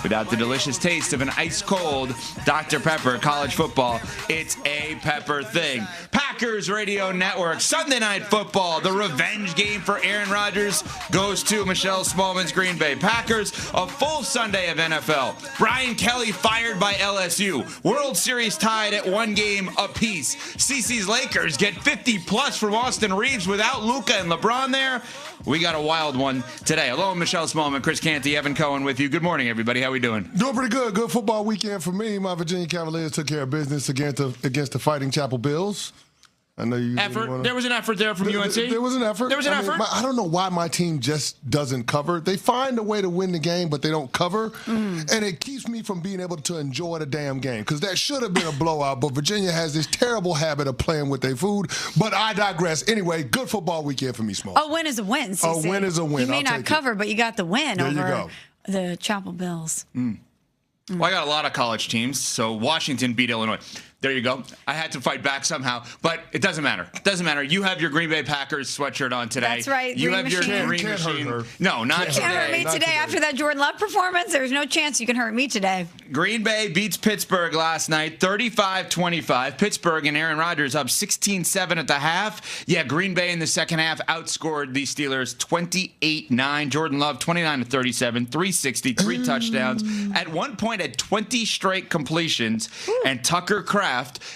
Without the delicious taste of an ice-cold Dr. Pepper college football, it's a pepper thing. Packers Radio Network, Sunday Night Football, the revenge game for Aaron Rodgers goes to Michelle Smallman's Green Bay Packers. A full Sunday of NFL. Brian Kelly fired by LSU. World Series tied at 1 game apiece. CC's Lakers get 50-plus from Austin Reeves without Luka and LeBron there. We got a wild one today. Hello, Michelle Smallman, Chris Canty, Evan Cohen with you. Good morning, everybody. How we doing? Doing pretty good. Good football weekend for me. My Virginia Cavaliers took care of business against the Fighting Chapel Bills. I know you. There was an effort there from UNC. There was an effort. I don't know why my team just doesn't cover. They find a way to win the game, but they don't cover. And it keeps me from being able to enjoy the damn game because that should have been a blowout. But Virginia has this terrible habit of playing with their food. But I digress. Anyway, good football weekend for me, Small. A win is a win, CC. A win is a win. You may not cover, but you got the win over you the Chapel Bills. Well, I got a lot of college teams, so Washington beat Illinois. There you go. I had to fight back somehow, but it doesn't matter. It doesn't matter. You have your Green Bay Packers sweatshirt on today. That's right. You Green have Machine. your Green Machine. No, not today. Can't hurt me today. After that Jordan Love performance, there's no chance you can hurt me today. Green Bay beats Pittsburgh last night, 35-25. Pittsburgh and Aaron Rodgers up 16-7 at the half. Yeah, Green Bay in the second half outscored the Steelers 28-9. Jordan Love 29-37, 360, 3 touchdowns. At one point, at 20 straight completions. And Tucker Kraft,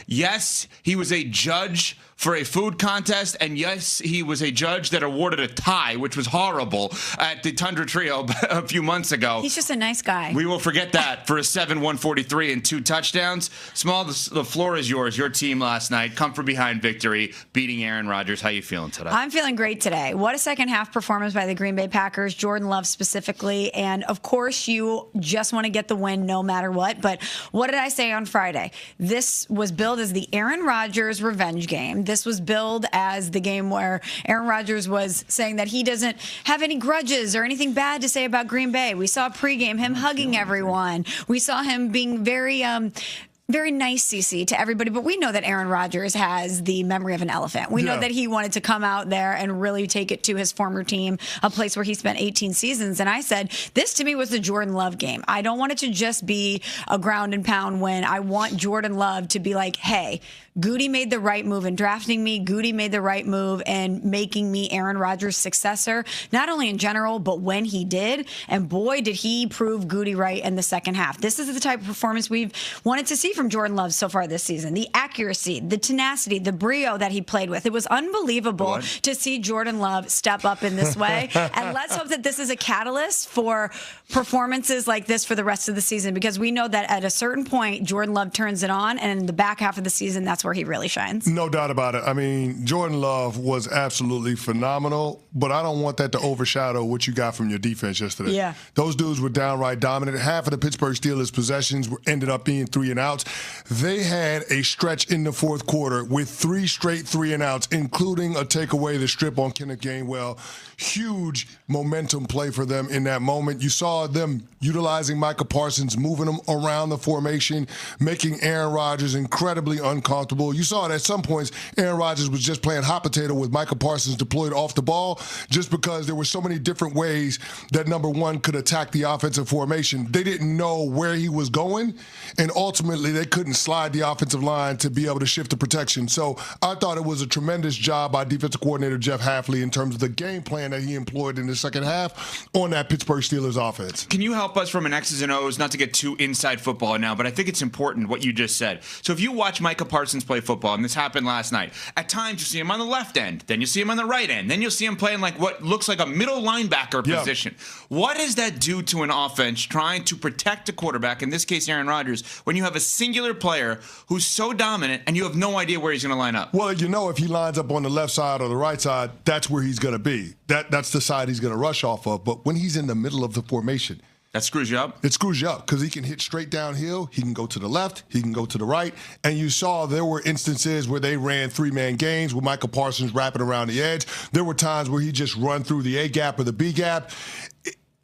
yes, he was a judge for a food contest, and yes, he was a judge that awarded a tie, which was horrible, at the Tundra Trio a few months ago. He's just a nice guy. We will forget that for a 7-143 and 2 touchdowns. Small, the floor is yours. Your team last night, come from behind victory, beating Aaron Rodgers. How you feeling today? I'm feeling great today. What a second half performance by the Green Bay Packers, Jordan Love specifically, and of course you just want to get the win no matter what, but what did I say on Friday? This was billed as the Aaron Rodgers revenge game. This was billed as the game where Aaron Rodgers was saying that he doesn't have any grudges or anything bad to say about Green Bay. We saw pregame him hugging everyone. We saw him being very nice, CC, to everybody. But we know that Aaron Rodgers has the memory of an elephant. We know that he wanted to come out there and really take it to his former team, a place where he spent 18 seasons. And I said, this to me was the Jordan Love game. I don't want it to just be a ground and pound win. I want Jordan Love to be like, hey, Goody made the right move in drafting me. Goody made the right move in making me Aaron Rodgers' successor, not only in general, but when he did. And boy, did he prove Goody right in the second half. This is the type of performance we've wanted to see from Jordan Love so far this season. The accuracy, the tenacity, the brio that he played with. It was unbelievable to see Jordan Love step up in this way. And let's hope that this is a catalyst for performances like this for the rest of the season, because we know that at a certain point, Jordan Love turns it on, and in the back half of the season, that's where he really shines. No doubt about it. I mean, Jordan Love was absolutely phenomenal, but I don't want that to overshadow what you got from your defense yesterday. Yeah. Those dudes were downright dominant. Half of the Pittsburgh Steelers' possessions ended up being 3-and-outs. They had a stretch in the fourth quarter with 3 straight 3-and-outs, including a takeaway, the strip on Kenneth Gainwell. Huge momentum play for them in that moment. You saw them utilizing Micah Parsons, moving him around the formation, making Aaron Rodgers incredibly uncomfortable. You saw that at some points, Aaron Rodgers was just playing hot potato with Micah Parsons deployed off the ball, just because there were so many different ways that number one could attack the offensive formation. They didn't know where he was going, and ultimately they couldn't slide the offensive line to be able to shift the protection. So I thought it was a tremendous job by defensive coordinator Jeff Hafley in terms of the game plan that he employed in the second half on that Pittsburgh Steelers offense. Can you help us from an X's and O's, not to get too inside football now, but I think it's important what you just said. So if you watch Micah Parsons play football, and this happened last night, at times you see him on the left end, then you see him on the right end, then you'll see him playing like what looks like a middle linebacker position. What does that do to an offense trying to protect a quarterback, in this case Aaron Rodgers, when you have a singular player who's so dominant and you have no idea where he's going to line up? Well, you know, if he lines up on the left side or the right side, that's where he's going to be. That's the side he's going to rush off of. But when he's in the middle of the formation, that screws you up? It screws you up because he can hit straight downhill. He can go to the left. He can go to the right. And you saw there were instances where they ran 3-man games with Micah Parsons wrapping around the edge. There were times where he just run through the A gap or the B gap.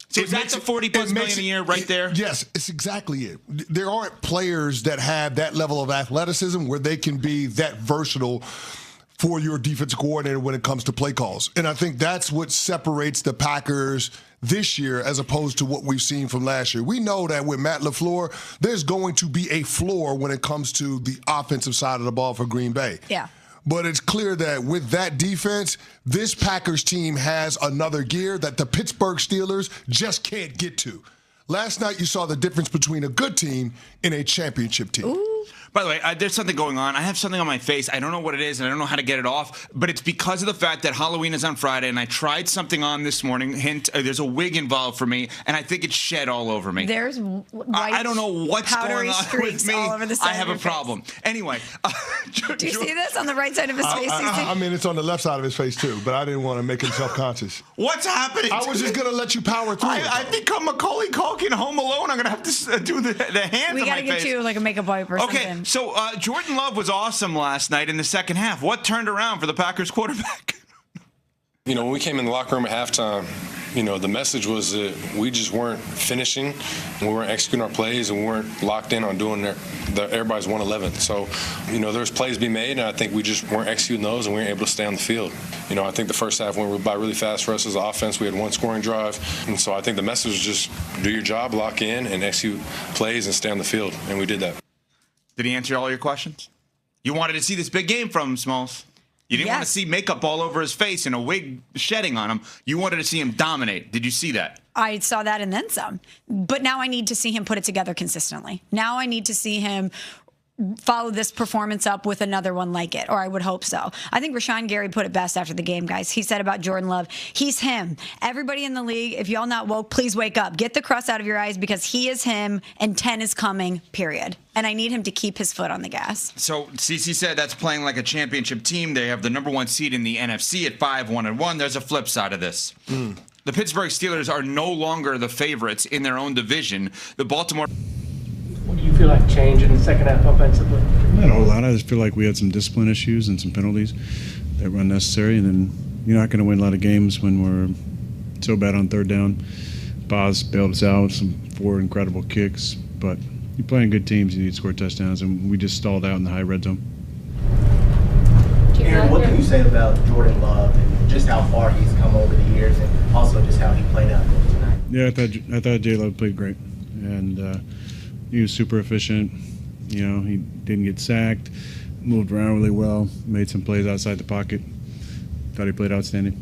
So is that the $40+ million a year right there? Yes, it's exactly it. There aren't players that have that level of athleticism where they can be that versatile for your defensive coordinator when it comes to play calls. And I think that's what separates the Packers this year as opposed to what we've seen from last year. We know that with Matt LaFleur, there's going to be a floor when it comes to the offensive side of the ball for Green Bay. Yeah. But it's clear that with that defense, this Packers team has another gear that the Pittsburgh Steelers just can't get to. Last night, you saw the difference between a good team and a championship team. Ooh. By the way, there's something going on. I have something on my face. I don't know what it is, and I don't know how to get it off, but it's because of the fact that Halloween is on Friday, and I tried something on this morning. Hint, there's a wig involved for me, and I think it's shed all over me. There's white, I don't know what's going on with me. All over the side I have of a your problem. face. Anyway. Do you see this on the right side of his face? I mean, it's on the left side of his face, too, but I didn't want to make him self-conscious. What's happening? I was just going to let you power through it. I've become Macaulay Culkin Home Alone. I'm going to have to do the hands We on got my to get face. you like a makeup wipe or something. Okay, so Jordan Love was awesome last night in the second half. What turned around for the Packers quarterback? You know, when we came in the locker room at halftime, you know, the message was that we just weren't finishing, we weren't executing our plays, and we weren't locked in on doing everybody's 111. So, you know, there's plays to be made, and I think we just weren't executing those, and we weren't able to stay on the field. You know, I think the first half went by really fast for us as an offense. We had one scoring drive, and so I think the message was just do your job, lock in, and execute plays and stay on the field, and we did that. Did he answer all your questions? You wanted to see this big game from him, Smalls. You didn't want to see makeup all over his face and a wig shedding on him. You wanted to see him dominate. Did you see that? I saw that and then some. But now I need to see him put it together consistently. Now I need to see him follow this performance up with another one like it, or I would hope so. I think Rashawn Gary put it best after the game, guys. He said about Jordan Love, he's him. Everybody in the league, if y'all not woke, please wake up. Get the crust out of your eyes because he is him and 10 is coming, period. And I need him to keep his foot on the gas. So CC said that's playing like a championship team. They have the number one seed in the NFC at 5-1-1. There's a flip side of this. The Pittsburgh Steelers are no longer the favorites in their own division. The Baltimore... What do you feel like changed in the second half offensively? Not a whole lot. I just feel like we had some discipline issues and some penalties that were unnecessary. And then you're not going to win a lot of games when we're so bad on third down. Boz bailed us out with some 4 incredible kicks. But you're playing good teams, you need to score touchdowns. And we just stalled out in the high red zone. Aaron, what can you say about Jordan Love and just how far he's come over the years and also just how he played out there tonight? Yeah, I thought J. Love played great. And he was super efficient. You know, he didn't get sacked, moved around really well, made some plays outside the pocket. Thought he played outstanding.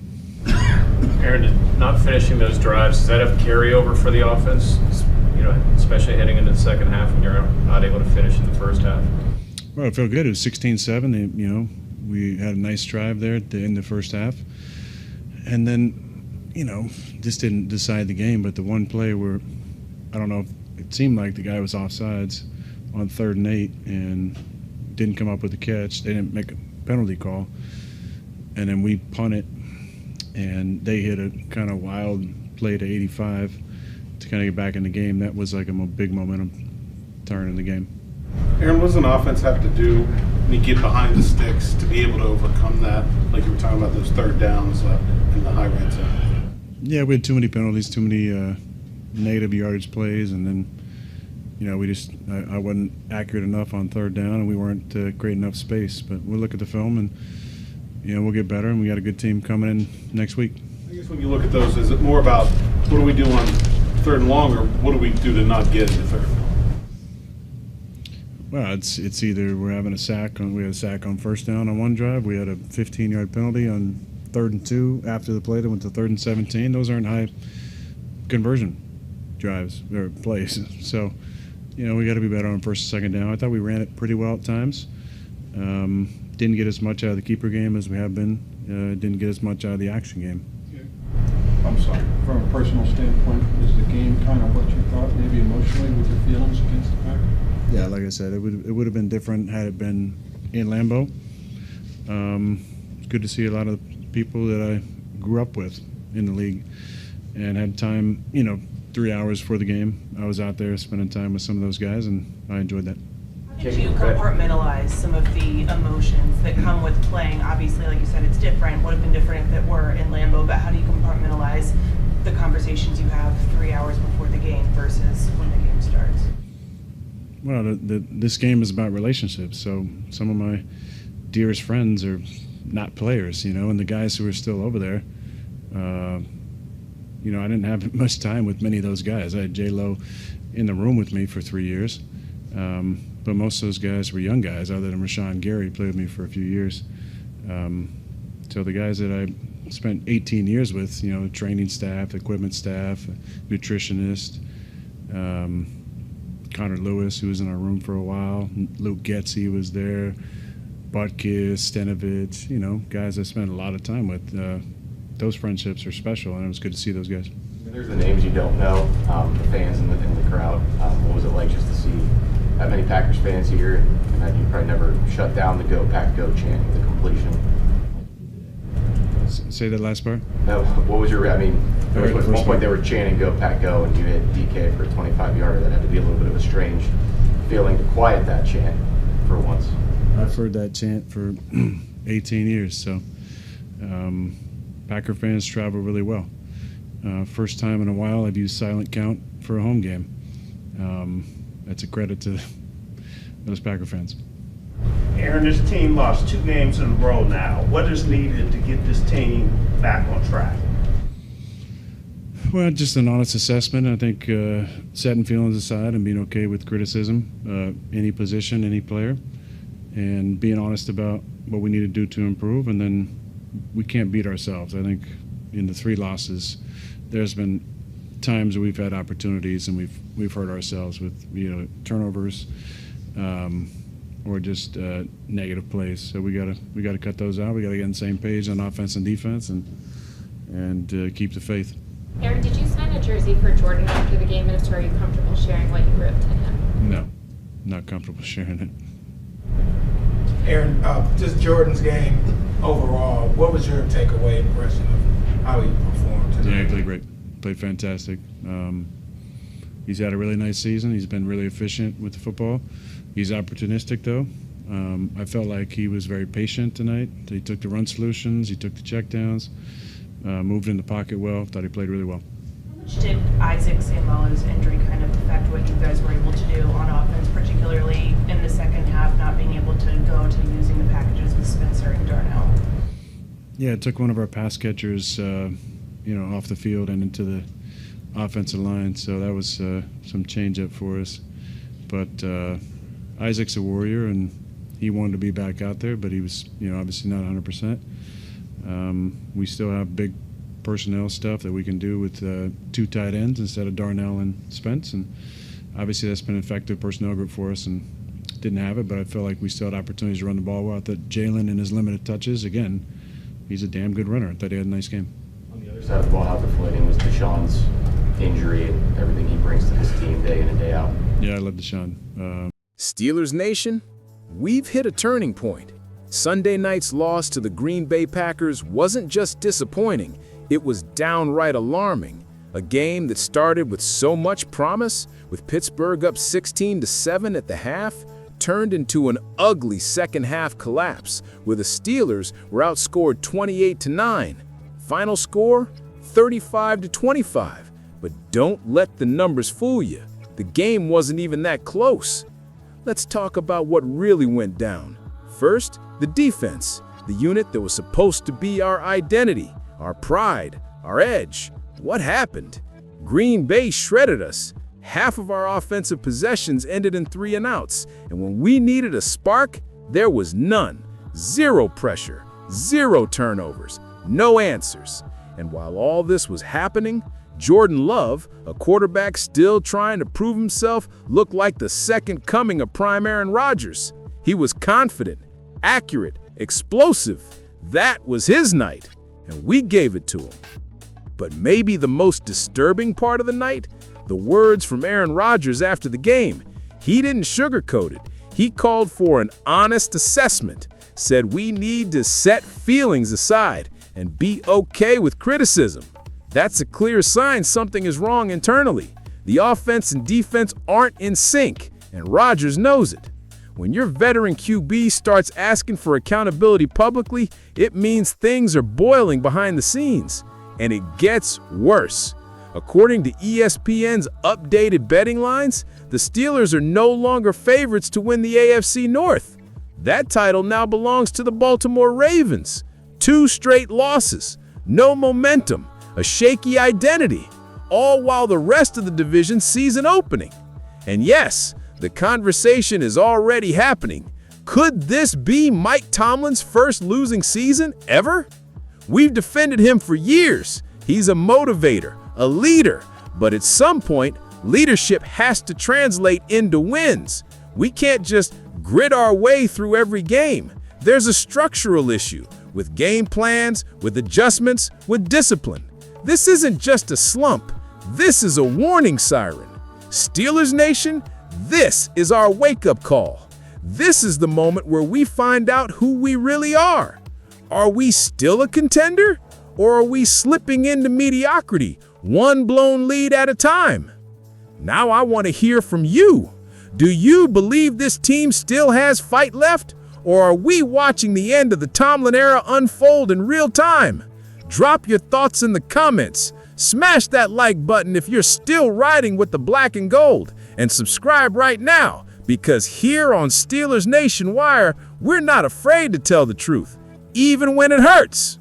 Aaron, not finishing those drives, does that have carryover for the offense? You know, especially heading into the second half when you're not able to finish in the first half? Well, it felt good. It was 16-7. You know, we had a nice drive there at the end of the first half. And then, you know, just didn't decide the game. But the one play where, I don't know, it seemed like the guy was offsides on 3rd and 8 and didn't come up with the catch. They didn't make a penalty call. And then we punt it, and they hit a kind of wild play to 85 to kind of get back in the game. That was like a big momentum turn in the game. Aaron, what does an offense have to do when you get behind the sticks to be able to overcome that? Like you were talking about those third downs in the high red zone. Yeah, we had too many penalties, too many negative yardage plays, and then, you know, I wasn't accurate enough on third down, and we weren't creating enough space. But we'll look at the film, and, you know, we'll get better, and we got a good team coming in next week. I guess when you look at those, is it more about what do we do on 3rd and long, or what do we do to not get in the 3rd? Well, it's either we're having a sack we had a sack on 1st down on one drive. We had a 15-yard penalty on 3rd and 2 after the play that went to 3rd and 17. Those aren't high conversion drives or plays. So, you know, we got to be better on 1st and 2nd down. I thought we ran it pretty well at times. Didn't get as much out of the keeper game as we have been. Didn't get as much out of the action game. I'm sorry. From a personal standpoint, is the game kind of what you thought, maybe emotionally, with your feelings against the Packers? Yeah, like I said, it would have been different had it been in Lambeau. It's good to see a lot of the people that I grew up with in the league and had time, you know, 3 hours before the game. I was out there spending time with some of those guys, and I enjoyed that. How did you compartmentalize some of the emotions that come with playing? Obviously, like you said, it's different. Would have been different if it were in Lambeau, but how do you compartmentalize the conversations you have 3 hours before the game versus when the game starts? Well, this game is about relationships. So some of my dearest friends are not players, you know, and the guys who are still over there, I didn't have much time with many of those guys. I had J-Lo in the room with me for 3 years. But most of those guys were young guys, other than Rashawn Gary, played with me for a few years. So the guys that I spent 18 years with, training staff, equipment staff, nutritionist, Connor Lewis, who was in our room for a while, Luke Getzey was there, Butkus, Stenovich, guys I spent a lot of time with. Those friendships are special, and it was good to see those guys. There's the names you don't know, the fans in the crowd. What was it like just to see that many Packers fans here, and that you probably never shut down the Go Pack Go chant with the completion? Say that last part? No, what was at one point they were chanting Go Pack Go, and you hit DK for a 25-yarder. That had to be a little bit of a strange feeling to quiet that chant for once. I've heard that chant for 18 years, so Packer fans travel really well. First time in a while I've used silent count for a home game. That's a credit to those Packer fans. Aaron, this team lost 2 games in a row now. What is needed to get this team back on track? Well, just an honest assessment. I think setting feelings aside and being okay with criticism, any position, any player, and being honest about what we need to do to improve. And then we can't beat ourselves. I think in the 3 losses, there's been times where we've had opportunities and we've hurt ourselves with turnovers or just negative plays. So we gotta cut those out. We gotta get on the same page on offense and defense and keep the faith. Aaron, did you sign a jersey for Jordan after the game, and if so, are you comfortable sharing what you wrote to him? No, not comfortable sharing it. Aaron, just Jordan's game overall, what was your takeaway impression of how he performed today? Yeah, he played great. Played fantastic. He's had a really nice season. He's been really efficient with the football. He's opportunistic, though. I felt like he was very patient tonight. He took the run solutions. He took the checkdowns. Moved in the pocket well. Thought he played really well. How much did Isaac Seumalo's injury kind of affect what you guys were able to do on offense, particularly in the second half, not being able to go to using the packages with Spencer and Darnell? Yeah, it took one of our pass catchers, off the field and into the offensive line. So that was some change up for us. But Isaac's a warrior, and he wanted to be back out there, but he was, obviously not 100%. We still have big personnel stuff that we can do with 2 tight ends instead of Darnell and Spence, and obviously that's been an effective personnel group for us, and didn't have it, but I feel like we still had opportunities to run the ball well. I thought Jalen, in his limited touches, again, he's a damn good runner. I thought he had a nice game. On the other side of the ball, how deflating was Deshaun's injury and everything he brings to this team day in and day out? Yeah, I love Deshaun. Steelers Nation, we've hit a turning point. Sunday night's loss to the Green Bay Packers wasn't just disappointing, it was downright alarming. A game that started with so much promise, with Pittsburgh up 16-7 at the half, turned into an ugly second-half collapse, where the Steelers were outscored 28-9. Final score, 35-25. But don't let the numbers fool you. The game wasn't even that close. Let's talk about what really went down. First, the defense, the unit that was supposed to be our identity, our pride, our edge. What happened? Green Bay shredded us. Half of our offensive possessions ended in 3 and outs, and when we needed a spark, there was none. 0 pressure, 0 turnovers, no answers. And while all this was happening, Jordan Love, a quarterback still trying to prove himself, looked like the second coming of prime Aaron Rodgers. He was confident, accurate, explosive. That was his night, and we gave it to him. But maybe the most disturbing part of the night, the words from Aaron Rodgers after the game. He didn't sugarcoat it. He called for an honest assessment, said we need to set feelings aside and be okay with criticism. That's a clear sign something is wrong internally. The offense and defense aren't in sync, and Rodgers knows it. When your veteran QB starts asking for accountability publicly, it means things are boiling behind the scenes. And it gets worse. According to ESPN's updated betting lines, the Steelers are no longer favorites to win the AFC North. That title now belongs to the Baltimore Ravens. 2 straight losses, no momentum, a shaky identity, all while the rest of the division sees an opening. And yes, the conversation is already happening. Could this be Mike Tomlin's first losing season ever? We've defended him for years. He's a motivator, a leader, but at some point, leadership has to translate into wins. We can't just grit our way through every game. There's a structural issue with game plans, with adjustments, with discipline. This isn't just a slump. This is a warning siren. Steelers Nation, this is our wake-up call. This is the moment where we find out who we really are. Are we still a contender? Or are we slipping into mediocrity, one blown lead at a time? Now I want to hear from you. Do you believe this team still has fight left? Or are we watching the end of the Tomlin era unfold in real time? Drop your thoughts in the comments. Smash that like button if you're still riding with the black and gold. And subscribe right now, because here on Steelers Nation Wire, we're not afraid to tell the truth, even when it hurts.